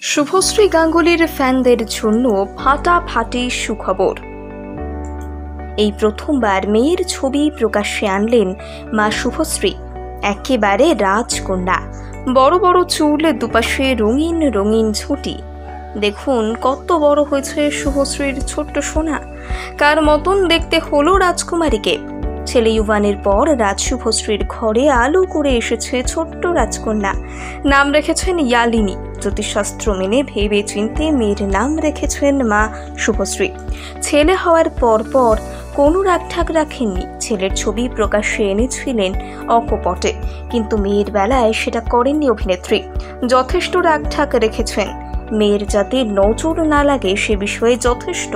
শুভশ্রী গাঙ্গুলির ফ্যানদের জন্য ফাটাফাটি সুখবর। এই প্রথমবার মেয়ের ছবি প্রকাশ্যে আনলেন মা শুভশ্রী। একেবারে রাজকন্যা, বড় বড় চুল, দুপাশে রঙিন রঙিন ঝুঁটি। দেখুন কত বড় হয়েছে শুভশ্রীর ছোট্ট সোনা। কার মতন দেখতে হলো রাজকুমারীকে। ছেলে ইউভানের পর রাজ শুভশ্রীর ঘরে আলো করে এসেছে ছোট্ট রাজকন্যা। নাম রেখেছেন ইয়ালিনী। জ্যোতিষশাস্ত্র মেনে ভেবে চিনতে মেয়ের নাম রেখেছেন মা শুভশ্রী। ছেলে হওয়ার পর কোনো রাগঠাক রাখেননি। ছেলের ছবি প্রকাশ্যে এনেছিলেন অকপটে, কিন্তু মেয়ের বেলায় সেটা করেননি অভিনেত্রী। যথেষ্ট রাগঠাক রেখেছেন। মেয়ের যাতে নজর না লাগে সে বিষয়ে যথেষ্ট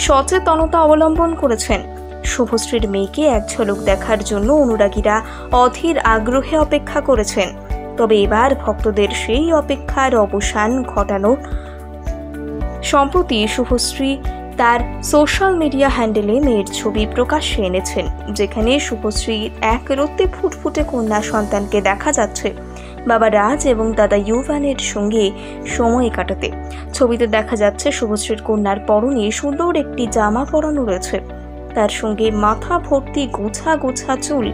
সচেতনতা অবলম্বন করেছেন। শুভশ্রীর মেয়েকে এক ঝলক দেখার জন্য অনুরাগীরা অধীর আগ্রহে অপেক্ষা করেছেন। তবে এবার ভক্তদের সেই অপেক্ষার অবসান ঘটানো। সম্প্রতি শুভশ্রী তার সোশ্যাল মিডিয়া হ্যান্ডেলে মেয়ের ছবি প্রকাশ্যে এনেছেন, যেখানে শুভশ্রীর এক রত্তে ফুটফুটে কন্যা সন্তানকে দেখা যাচ্ছে বাবা রাজ এবং দাদা ইউভানের সঙ্গে সময় কাটাতে। ছবিতে দেখা যাচ্ছে শুভশ্রীর কন্যার পরনে সুন্দর একটি জামা পরানো রয়েছে। তার সঙ্গে মাথা ভর্তি গোছা গোছা চুল,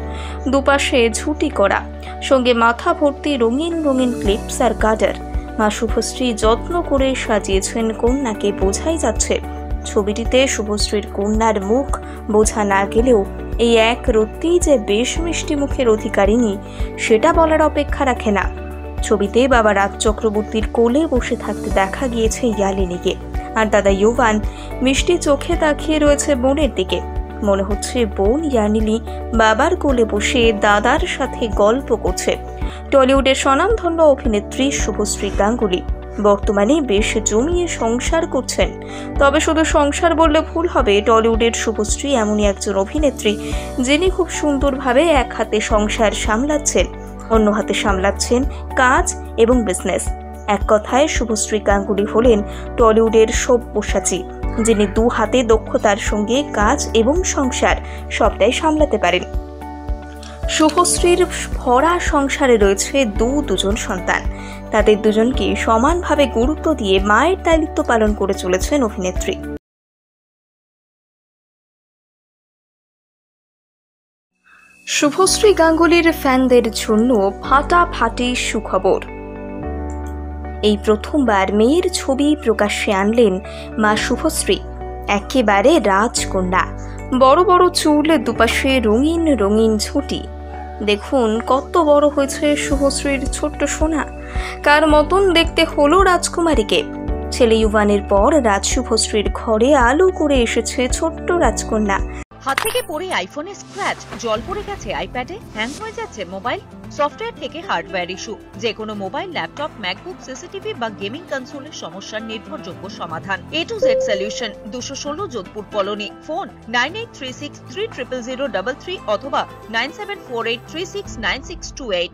দুপাশে ঝুঁটি করা, সঙ্গে মাথা ভর্তি রঙিন রঙিন ক্লিপস আর গার্ডার। মা শুভশ্রী যত্ন করে সাজিয়েছেন কন্যাকে, বোঝাই যাচ্ছে। ছবিটিতে শুভশ্রীর কন্যার মুখ বোঝা না গেলেও এই এক রত্তেই যে বেশ মিষ্টি মুখের অধিকারিণী সেটা বলার অপেক্ষা রাখে না। ছবিতে বাবা রাজ চক্রবর্তীর কোলে বসে থাকতে দেখা গিয়েছে ইয়ালিনীকে, আর দাদা ইউভান মিষ্টি চোখে তাকিয়ে রয়েছে বোনের দিকে। মনে হচ্ছে বোন ইয়ালিনী বাবার কোলে বসে দাদার সাথে গল্প করছে। টলিউডের স্বনামধন্য অভিনেত্রী শুভশ্রী গাঙ্গুলি বর্তমানে বেশ জমিয়ে সংসার করছেন। তবে শুধু সংসার বললে ভুল হবে। টলিউডের শুভশ্রী এমনই একজন অভিনেত্রী যিনি খুব সুন্দরভাবে এক হাতে সংসার সামলাচ্ছেন, অন্য হাতে সামলাচ্ছেন কাজ এবং বিজনেস। এক কথায় শুভশ্রী গাঙ্গুলি হলেন টলিউডের সব্যসাচী, যিনি দু হাতে দক্ষতার সঙ্গে কাজ এবং সংসার সবটাই সামলাতে পারেন। শুভশ্রীর ভরা সংসারে রয়েছে দুজন সন্তান। তাদের দুজনকে সমানভাবে গুরুত্ব দিয়ে মায়ের দায়িত্ব পালন করে চলেছেন অভিনেত্রী। শুভশ্রী গাঙ্গুলির ফ্যানদের জন্য ফাটাফাটি সুখবর। এই প্রথমবার মেয়ের ছবি প্রকাশ্যে আনলেন মা শুভশ্রী। একেবারে রাজকন্যা, বড় বড় চুল, দুপাশে রঙিন রঙিন ঝুঁটি। দেখুন কত বড় হয়েছে শুভশ্রীর ছোট্ট সোনা। কার মতন দেখতে হলো রাজকুমারীকে। ছেলে ইউভানের পর রাজ শুভশ্রীর ঘরে আলো করে এসেছে ছোট্ট রাজকন্যা। হাত থেকে পড়ে আইফোনে স্ক্র্যাচ, জল পড়ে গেছে আইপ্যাডে, হ্যাং হয়ে যাচ্ছে মোবাইল, সফটওয়্যার থেকে হার্ডওয়্যার ইস্যু, যে কোনো মোবাইল, ল্যাপটপ, ম্যাকবুক, সিসিটিভি বা গেমিং কনসোলের সমস্যার নির্ভরযোগ্য সমাধান। A to Z solution, 216 Jodhpur colony. Phone 9836300033 অথবা 9748369628।